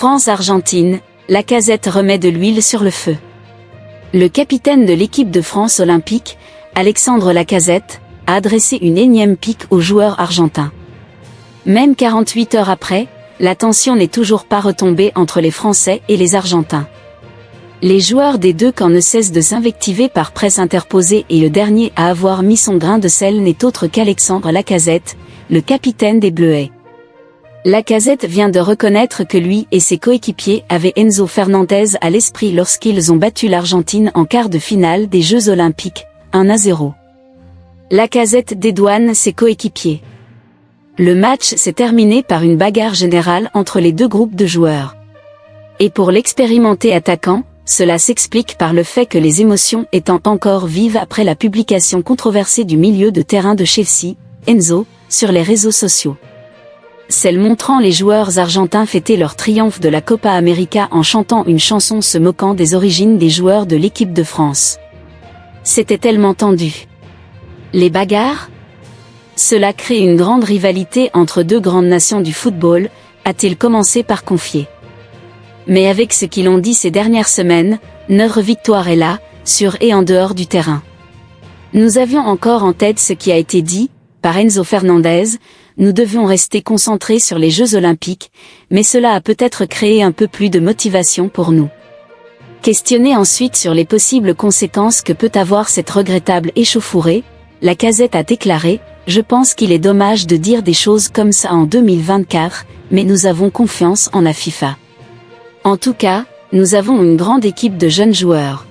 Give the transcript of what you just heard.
France-Argentine, Lacazette remet de l'huile sur le feu. Le capitaine de l'équipe de France olympique, Alexandre Lacazette, a adressé une énième pique aux joueurs argentins. Même 48 heures après, la tension n'est toujours pas retombée entre les Français et les Argentins. Les joueurs des deux camps ne cessent de s'invectiver par presse interposée et le dernier à avoir mis son grain de sel n'est autre qu'Alexandre Lacazette, le capitaine des Bleuets. Lacazette vient de reconnaître que lui et ses coéquipiers avaient Enzo Fernandez à l'esprit lorsqu'ils ont battu l'Argentine en quart de finale des Jeux Olympiques, 1-0. Lacazette dédouane ses coéquipiers. Le match s'est terminé par une bagarre générale entre les deux groupes de joueurs. Et pour l'expérimenté attaquant, cela s'explique par le fait que les émotions étant encore vives après la publication controversée du milieu de terrain de Chelsea, Enzo, sur les réseaux sociaux. Celle montrant les joueurs argentins fêter leur triomphe de la Copa América en chantant une chanson se moquant des origines des joueurs de l'équipe de France. C'était tellement tendu. Les bagarres ? Cela crée une grande rivalité entre deux grandes nations du football, a-t-il commencé par confier. Mais avec ce qu'ils ont dit ces dernières semaines, notre victoire est là, sur et en dehors du terrain. Nous avions encore en tête ce qui a été dit, par Enzo Fernandez, nous devions rester concentrés sur les Jeux Olympiques, mais cela a peut-être créé un peu plus de motivation pour nous. Questionné ensuite sur les possibles conséquences que peut avoir cette regrettable échauffourée, Lacazette a déclaré « Je pense qu'il est dommage de dire des choses comme ça en 2024, mais nous avons confiance en la FIFA. En tout cas, nous avons une grande équipe de jeunes joueurs.